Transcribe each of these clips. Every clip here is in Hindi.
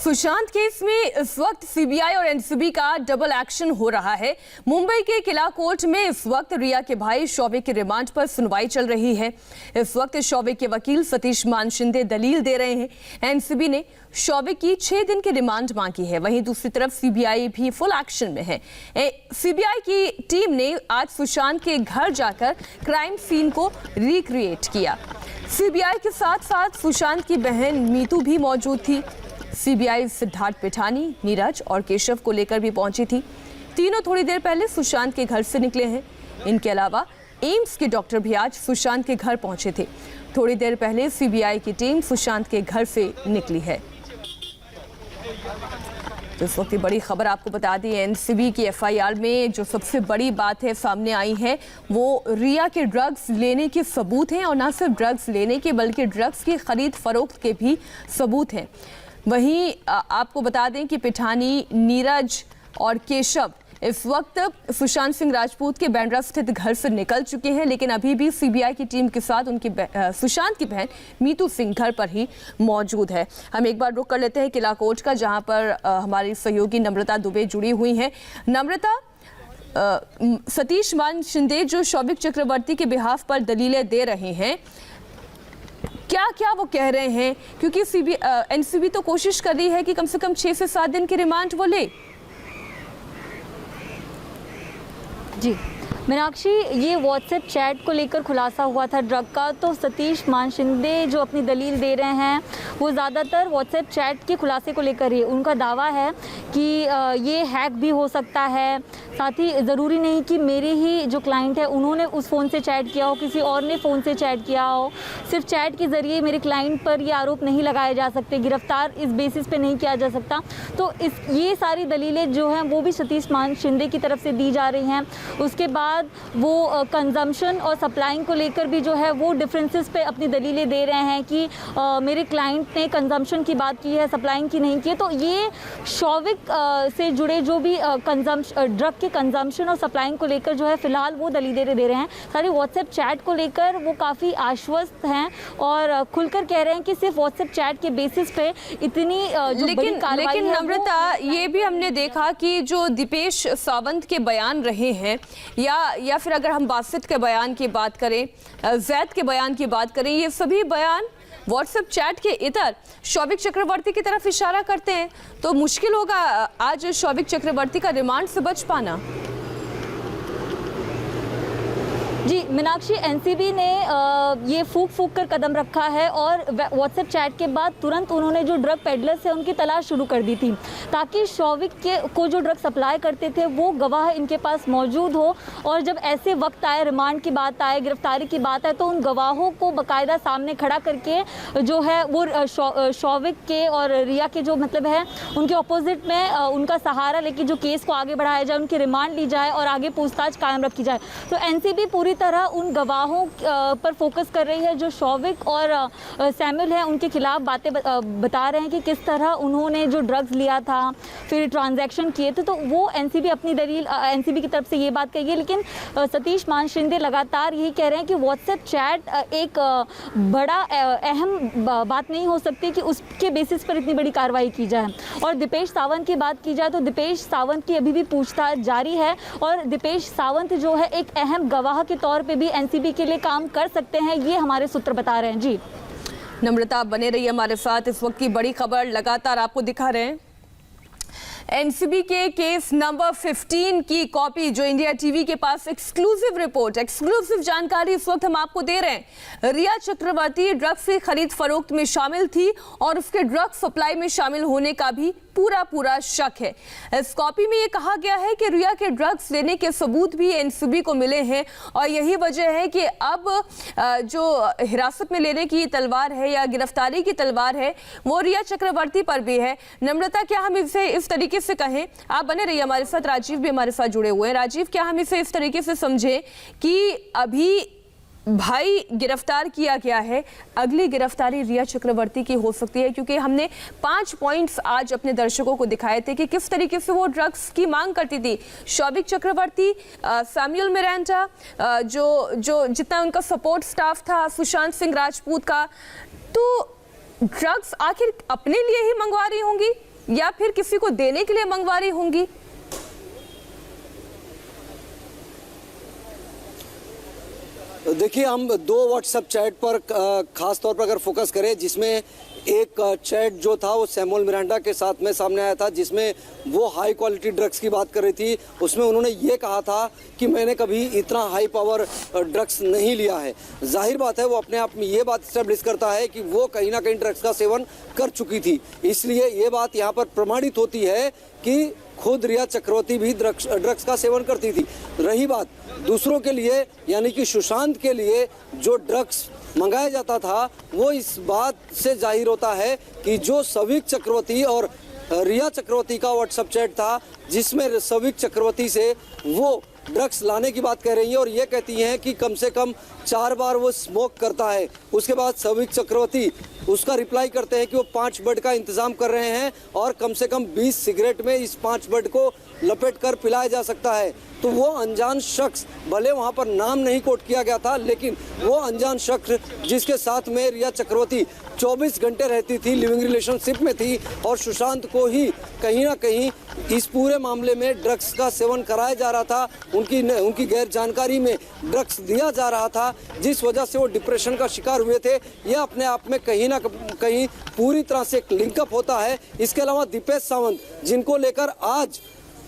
सुशांत केस में इस वक्त सीबीआई और एनसीबी का डबल एक्शन हो रहा है। मुंबई के किला कोर्ट में इस वक्त रिया के भाई शौविक के रिमांड पर सुनवाई चल रही है। इस वक्त शौविक के वकील सतीश मान शिंदे दलील दे रहे हैं। एनसीबी ने शौविक की 6 दिन की रिमांड मांगी है। वहीं दूसरी तरफ सीबीआई भी फुल एक्शन में है। सीबीआई की टीम ने आज सुशांत के घर जाकर क्राइम सीन को रिक्रिएट किया। सीबीआई के साथ साथ सुशांत की बहन मीतू भी मौजूद थी। सीबीआई सिद्धार्थ पिठानी, नीरज और केशव को लेकर भी पहुंची थी। तीनों थोड़ी देर पहले सुशांत के घर से निकले हैं। इनके अलावा एम्स के डॉक्टर भी आज सुशांत के घर पहुंचे थे। थोड़ी देर पहले सीबीआई की टीम सुशांत के घर से निकली है। तो इस वक्त की बड़ी खबर आपको बता दी, एनसीबी की एफआईआर में जो सबसे बड़ी बात है सामने आई है वो रिया के ड्रग्स लेने के सबूत हैं। और न सिर्फ ड्रग्स लेने के बल्कि ड्रग्स की खरीद फरोख्त के भी सबूत हैं। वहीं आपको बता दें कि पिठानी, नीरज और केशव इस वक्त सुशांत सिंह राजपूत के बांद्रा स्थित घर से निकल चुके हैं, लेकिन अभी भी सीबीआई की टीम के साथ उनकी सुशांत की बहन मीतू सिंह घर पर ही मौजूद है। हम एक बार रुक कर लेते हैं किला कोर्ट का, जहां पर हमारी सहयोगी नम्रता दुबे जुड़ी हुई हैं। नम्रता, सतीश मान शिंदे जो शौविक चक्रवर्ती के बिहाफ पर दलीलें दे रहे हैं, क्या क्या वो कह रहे हैं? क्योंकि एनसीबी तो कोशिश कर रही है कि कम से कम 6 से 7 दिन की रिमांड वो ले। जी मीनाक्षी, ये व्हाट्सएप चैट को लेकर खुलासा हुआ था ड्रग का। तो सतीश मान शिंदे जो अपनी दलील दे रहे हैं वो ज़्यादातर व्हाट्सएप चैट के खुलासे को लेकर ही। उनका दावा है कि ये हैक भी हो सकता है। साथ ही ज़रूरी नहीं कि मेरे ही जो क्लाइंट है उन्होंने उस फ़ोन से चैट किया हो, किसी और ने फ़ोन से चैट किया हो। सिर्फ चैट के ज़रिए मेरे क्लाइंट पर ये आरोप नहीं लगाए जा सकते, गिरफ्तार इस बेसिस पे नहीं किया जा सकता। तो ये सारी दलीलें जो हैं वो भी सतीश मान शिंदे की तरफ से दी जा रही हैं। उसके बाद वो कंजम्पशन और सप्लाइंग को लेकर भी जो है वो डिफरेंसेस पे अपनी दलीलें दे रहे हैं कि मेरे क्लाइंट ने कंजम्पशन की बात की है, सप्लाइंग की नहीं की है। तो ये शौविक से जुड़े जो भी ड्रग के कंजम्पशन और सप्लाइंग को लेकर जो है फिलहाल वो दलीलें दे रहे हैं। सारी व्हाट्सएप चैट को लेकर वो काफ़ी आश्वस्त हैं और खुलकर कह रहे हैं कि सिर्फ व्हाट्सएप चैट के बेसिस पे इतनी जो लेकिन नम्रता, ये भी हमने देखा कि जो दीपेश सावंत के बयान रहे हैं या फिर अगर हम बासित के बयान की बात करें, जैद के बयान की बात करें, ये सभी बयान व्हाट्सएप चैट के इतर शौविक चक्रवर्ती की तरफ इशारा करते हैं। तो मुश्किल होगा आज शौविक चक्रवर्ती का रिमांड से बच पाना। जी मीनाक्षी, एनसीबी ने ये फूक कर कदम रखा है और व्हाट्सएप चैट के बाद तुरंत उन्होंने जो ड्रग पेडलर्स है उनकी तलाश शुरू कर दी थी, ताकि शौविक को जो ड्रग सप्लाई करते थे वो गवाह इनके पास मौजूद हो। और जब ऐसे वक्त आए, रिमांड की बात आए, गिरफ्तारी की बात आए, तो उन गवाहों को बाकायदा सामने खड़ा करके जो है वो शौविक के और रिया के जो मतलब है उनके अपोजिट में उनका सहारा लेके जो केस को आगे बढ़ाया जाए, उनकी रिमांड ली जाए और आगे पूछताछ कायम रखी जाए। तो एनसीबी पूरी तरह उन गवाहों पर फोकस कर रही है जो शौविक और सैमुअल हैं, उनके खिलाफ बातें बता रहे हैं कि किस तरह उन्होंने जो ड्रग्स लिया था, फिर ट्रांजैक्शन किए थे। तो वो एनसीबी अपनी दलील एनसीबी की तरफ से ये बात कही है। लेकिन सतीश मान शिंदे लगातार यही कह रहे हैं कि व्हाट्सएप चैट एक बड़ा अहम बात नहीं हो सकती कि उसके बेसिस पर इतनी बड़ी कार्रवाई की जाए। और दीपेश सावंत की बात की जाए तो दीपेश सावंत की अभी भी पूछताछ जारी है और दीपेश सावंत जो है एक अहम गवाह के तौर पे भी एनसीबी के लिए काम कर सकते हैं, ये हमारे सूत्र बता रहे हैं। जी नम्रता, बने रहिए हमारे साथ। इस वक्त की बड़ी खबर लगातार आपको दिखा रहे हैं। एनसीबी के केस नंबर 15 की कॉपी जो इंडिया टीवी के पास एक्सक्लूसिव रिपोर्ट, एक्सक्लूसिव जानकारी इस वक्त हम आपको दे रहे हैं। रिया चक्रवर्ती ड्रग्स की खरीद फरोख्त में शामिल थी और उसके ड्रग सप्लाई में शामिल होने का भी पूरा शक है। इस कॉपी में ये कहा गया है कि रिया के ड्रग्स लेने के सबूत भी एनसीबी को मिले हैं और यही वजह है कि अब जो हिरासत में लेने की तलवार है या गिरफ्तारी की तलवार है वो रिया चक्रवर्ती पर भी है। नम्रता, क्या हम इसे इस तरीके से कहें? आप बने रहिए हमारे साथ, राजीव भी हमारे साथ जुड़े हुए हैं। राजीव, क्या हम इसे इस तरीके से समझें कि अभी भाई गिरफ्तार किया गया है, अगली गिरफ्तारी रिया चक्रवर्ती की हो सकती है? क्योंकि हमने 5 पॉइंट्स आज अपने दर्शकों को दिखाए थे कि किस तरीके से वो ड्रग्स की मांग करती थी। शौविक चक्रवर्ती, सैमुअल मिरांडा, जो जितना उनका सपोर्ट स्टाफ था सुशांत सिंह राजपूत का, तो ड्रग्स आखिर अपने लिए ही मंगवा रही होंगी या फिर किसी को देने के लिए मंगवा रही होंगी? देखिए, हम दो व्हाट्सएप चैट पर खास तौर पर अगर फोकस करें, जिसमें एक चैट जो था वो सैमुअल मिरांडा के साथ में सामने आया था, जिसमें वो हाई क्वालिटी ड्रग्स की बात कर रही थी। उसमें उन्होंने ये कहा था कि मैंने कभी इतना हाई पावर ड्रग्स नहीं लिया है। जाहिर बात है, वो अपने आप में ये बात स्टेब्लिश करता है कि वो कहीं ना कहीं ड्रग्स का सेवन कर चुकी थी। इसलिए ये बात यहाँ पर प्रमाणित होती है कि खुद रिया चक्रवर्ती भी ड्रग्स का सेवन करती थी। रही बात दूसरों के लिए, यानी कि सुशांत के लिए जो ड्रग्स मंगाया जाता था, वो इस बात से जाहिर होता है कि जो सविक चक्रवर्ती और रिया चक्रवर्ती का व्हाट्सएप चैट था, जिसमें सविक चक्रवर्ती से वो ड्रग्स लाने की बात कह रही है और ये कहती हैं कि कम से कम 4 बार वो स्मोक करता है। उसके बाद सविक चक्रवर्ती उसका रिप्लाई करते हैं कि वो 5 बड का इंतजाम कर रहे हैं और कम से कम 20 सिगरेट में इस 5 बड को लपेट कर पिलाया जा सकता है। तो वो अनजान शख्स, भले वहाँ पर नाम नहीं कोट किया गया था, लेकिन वो अनजान शख्स जिसके साथ में रिया चक्रवर्ती 24 घंटे रहती थी, लिविंग रिलेशनशिप में थी, और सुशांत को ही कहीं ना कहीं इस पूरे मामले में ड्रग्स का सेवन कराया जा रहा था, उनकी गैर जानकारी में ड्रग्स दिया जा रहा था, जिस वजह से वो डिप्रेशन का शिकार हुए थे। यह अपने आप में कहीं ना कहीं पूरी तरह से एक लिंकअप होता है। इसके अलावा दीपेश सावंत, जिनको लेकर आज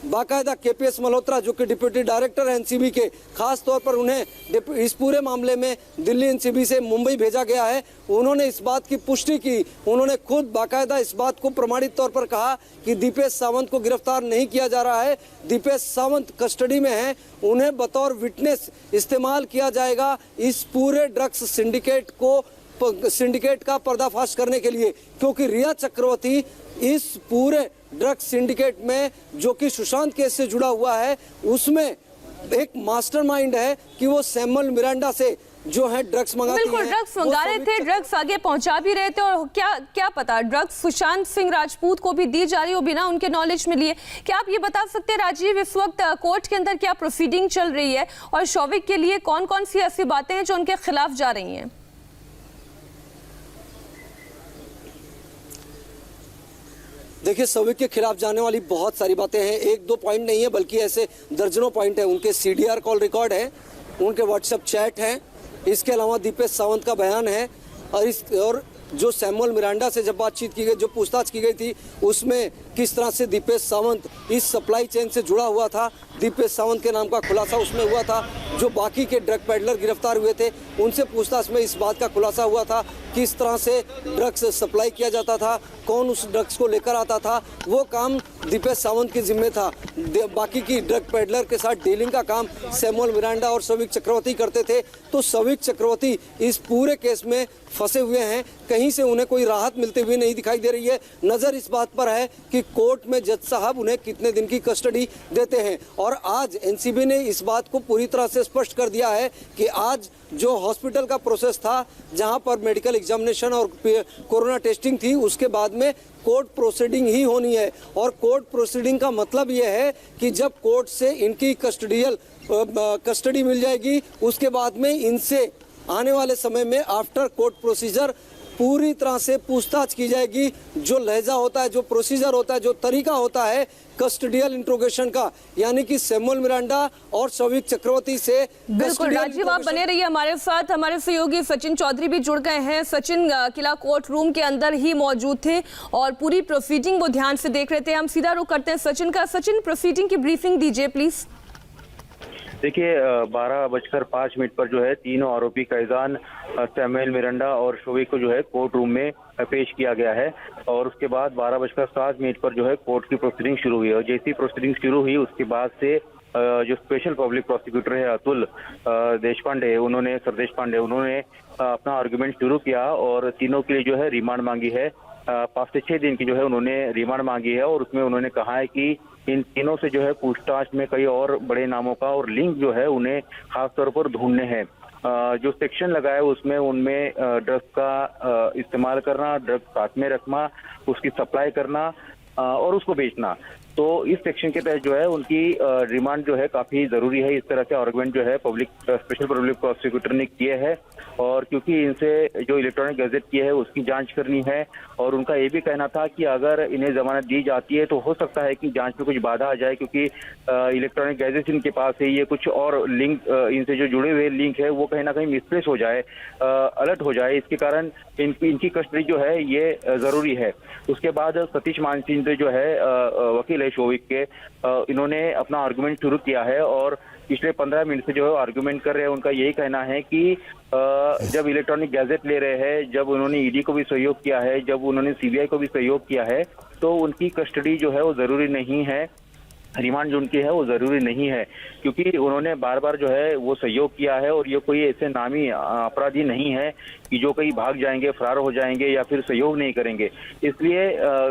बाकायदा केपीएस मल्होत्रा, जो कि डिप्टी डायरेक्टर है एनसीबी के, खास तौर पर उन्हें इस पूरे मामले में दिल्ली एनसीबी से मुंबई भेजा गया है। उन्होंने इस बात की पुष्टि की, उन्होंने खुद बाकायदा इस बात को प्रमाणित तौर पर कहा कि दीपेश सावंत को गिरफ्तार नहीं किया जा रहा है, दीपेश सावंत कस्टडी में हैं, उन्हें बतौर विटनेस इस्तेमाल किया जाएगा इस पूरे ड्रग्स सिंडिकेट का पर्दाफाश करने के लिए, क्योंकि रिया चक्रवर्ती इस पूरे ड्रग्स सिंडिकेट में, जो कि सुशांत केस से जुड़ा हुआ है, उसमें एक मास्टरमाइंड है कि वो सैमुअल मिरांडा से जो है ड्रग्स मंगाती है। बिल्कुल, ड्रग्स मंगा रहे थे, ड्रग्स आगे पहुंचा भी रहे थे, और क्या पता ड्रग्स सुशांत सिंह राजपूत को भी दी जा रही हो बिना उनके नॉलेज में लिए। क्या आप ये बता सकते हैं राजीव, इस वक्त कोर्ट के अंदर क्या प्रोसीडिंग चल रही है और शौविक के लिए कौन कौन सी ऐसी बातें हैं जो उनके खिलाफ जा रही हैं? देखिए, शौविक के खिलाफ जाने वाली बहुत सारी बातें हैं, 1-2 पॉइंट नहीं है, बल्कि ऐसे दर्जनों पॉइंट है। उनके सीडीआर कॉल रिकॉर्ड है, उनके व्हाट्सएप चैट हैं, इसके अलावा दीपेश सावंत का बयान है, और जो सैमुअल मिरांडा से जब बातचीत की गई, जो पूछताछ की गई थी, उसमें किस तरह से दीपेश सावंत इस सप्लाई चेन से जुड़ा हुआ था, दीपेश सावंत के नाम का खुलासा उसमें हुआ था। जो बाकी के ड्रग पेडलर गिरफ्तार हुए थे, उनसे पूछताछ में इस बात का खुलासा हुआ था किस तरह से ड्रग्स सप्लाई किया जाता था, कौन उस ड्रग्स को लेकर आता था, वो काम दीपेश सावंत के जिम्मे था। बाकी की ड्रग पेडलर के साथ डीलिंग का काम सैमुअल मिरांडा और सविक चक्रवर्ती करते थे। तो सविक चक्रवर्ती इस पूरे केस में फंसे हुए हैं, कहीं से उन्हें कोई राहत मिलती हुई नहीं दिखाई दे रही है। नज़र इस बात पर है कि कोर्ट में जज साहब उन्हें कितने दिन की कस्टडी देते हैं। और आज एनसीबी ने इस बात को पूरी तरह से स्पष्ट कर दिया है कि आज जो हॉस्पिटल का प्रोसेस था, जहां पर मेडिकल एग्जामिनेशन और कोरोना टेस्टिंग थी, उसके बाद में कोर्ट प्रोसीडिंग ही होनी है। और कोर्ट प्रोसीडिंग का मतलब यह है कि जब कोर्ट से इनकी कस्टडी मिल जाएगी, उसके बाद में इनसे आने वाले समय में आफ्टर कोर्ट प्रोसीजर पूरी तरह से पूछताछ की जाएगी। जो लहजा होता है, जो प्रोसीजर होता है, जो तरीका होता है कस्टडियल इंट्रोगेशन का, यानी कि सैमुअल मिरांडा और सविक चक्रवर्ती से। बिल्कुल राजीव, आप बने रहिए हमारे साथ। हमारे सहयोगी सचिन चौधरी भी जुड़ गए हैं। सचिन किला कोर्ट रूम के अंदर ही मौजूद थे और पूरी प्रोसीडिंग वो ध्यान से देख रहे थे। हम सीधा रुख करते हैं सचिन का। सचिन, प्रोसीडिंग की ब्रीफिंग दीजिए प्लीज। देखिए, 12:05 पर जो है तीनों आरोपी कैजान सैमुअल मिरांडा और शौविक को जो है कोर्ट रूम में पेश किया गया है, और उसके बाद 12:07 पर जो है कोर्ट की प्रोसीडिंग शुरू हुई। और जैसी प्रोसीडिंग शुरू हुई, उसके बाद से जो स्पेशल पब्लिक प्रोसिक्यूटर है अतुल सरदेश पांडे, उन्होंने अपना आर्गुमेंट शुरू किया और तीनों के लिए जो है रिमांड मांगी है। 5 से 6 दिन की जो है उन्होंने रिमांड मांगी है, और उसमें उन्होंने कहा है कि इन तीनों से जो है पूछताछ में कई और बड़े नामों का और लिंक जो है उन्हें खास तौर पर ढूंढने हैं। जो सेक्शन लगा है उसमें उनमें ड्रग्स का इस्तेमाल करना, ड्रग्स साथ में रखना, उसकी सप्लाई करना और उसको बेचना, तो इस सेक्शन के तहत जो है उनकी रिमांड जो है काफी जरूरी है। इस तरह के आर्गुमेंट जो है स्पेशल पब्लिक प्रोसिक्यूटर ने किए हैं, और क्योंकि इनसे जो इलेक्ट्रॉनिक गैजेट की है उसकी जांच करनी है, और उनका ये भी कहना था कि अगर इन्हें जमानत दी जाती है तो हो सकता है कि जांच में कुछ बाधा आ जाए, क्योंकि इलेक्ट्रॉनिक गैजेट इनके पास है, ये कुछ और लिंक इनसे जो जुड़े हुए लिंक है वो कहीं ना कहीं मिसप्लेस हो जाए, अलर्ट हो जाए, इसके कारण इनकी कस्टडी जो है ये जरूरी है। उसके बाद सतीश मानसिंह जो है वकील है शोविक के, इन्होंने अपना आर्गुमेंट शुरू किया है और पिछले 15 मिनट से जो है आर्गुमेंट कर रहे हैं। उनका यही कहना है कि जब इलेक्ट्रॉनिक गैजेट ले रहे हैं, जब उन्होंने ईडी को भी सहयोग किया है, जब उन्होंने सीबीआई को भी सहयोग किया है, तो उनकी कस्टडी जो है वो जरूरी नहीं है, रिमांड जो उनकी है वो जरूरी नहीं है, क्योंकि उन्होंने बार बार जो है वो सहयोग किया है, और ये कोई ऐसे नामी अपराधी नहीं है कि जो कहीं भाग जाएंगे, फरार हो जाएंगे या फिर सहयोग नहीं करेंगे। इसलिए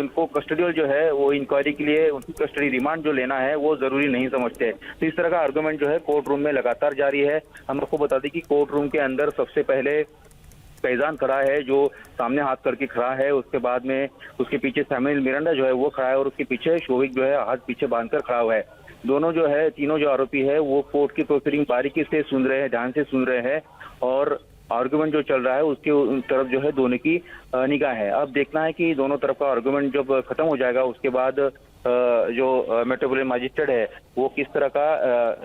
इनको कस्टडियल जो है वो इंक्वायरी के लिए उनकी कस्टडी रिमांड जो लेना है वो जरूरी नहीं समझते। तो इस तरह का आर्गुमेंट जो है कोर्ट रूम में लगातार जारी है। हम आपको बता दें कि कोर्ट रूम के अंदर सबसे पहले फैजान खड़ा है, जो सामने हाथ करके खड़ा है, उसके बाद में उसके पीछे सैमुअल मिरांडा जो है वो खड़ा है, और उसके पीछे शोविक जो है हाथ पीछे बांधकर खड़ा हुआ है। दोनों जो है, तीनों जो आरोपी है वो कोर्ट की प्रोसीडिंग बारीकी से सुन रहे हैं, ध्यान से सुन रहे हैं, और आर्गुमेंट जो चल रहा है उसके तरफ जो है दोनों की निगाह है। अब देखना है कि दोनों तरफ का आर्गुमेंट जब खत्म हो जाएगा उसके बाद जो मेट्रोपोलिटन मजिस्ट्रेट है वो किस तरह का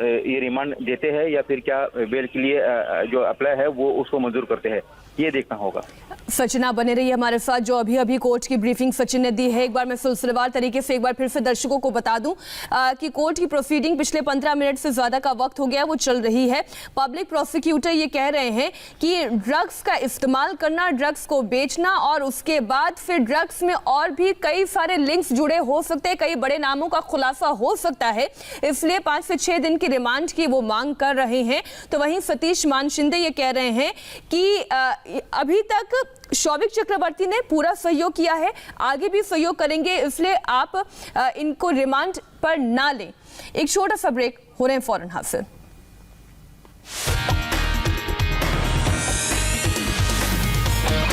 ये रिमांड देते हैं या फिर क्या बेल के लिए जो अप्लाई है वो उसको मंजूर करते हैं, ये देखना होगा। सचिन आप बने रहिए हमारे साथ। जो अभी कोर्ट की ब्रीफिंग सचिन ने दी है, एक बार मैं सिलसिलेवार तरीके से एक बार फिर से दर्शकों को बता दूं कि कोर्ट की प्रोसीडिंग पिछले 15 मिनट से ज्यादा का वक्त हो गया वो चल रही है। पब्लिक प्रोसिक्यूटर ये कह रहे हैं कि ड्रग्स का इस्तेमाल करना, ड्रग्स को बेचना और उसके बाद फिर ड्रग्स में और भी कई सारे लिंक्स जुड़े हो सकते हैं, कई बड़े नामों का खुलासा हो सकता है, इसलिए 5 से 6 दिन की रिमांड की वो मांग कर रहे हैं। तो वहीं सतीश मानसिंह ये कह रहे हैं कि अभी तक शौविक चक्रवर्ती ने पूरा सहयोग किया है, आगे भी सहयोग करेंगे, इसलिए आप इनको रिमांड पर ना लें। एक छोटा सा ब्रेक, हो रहे हैं फौरन हासिल।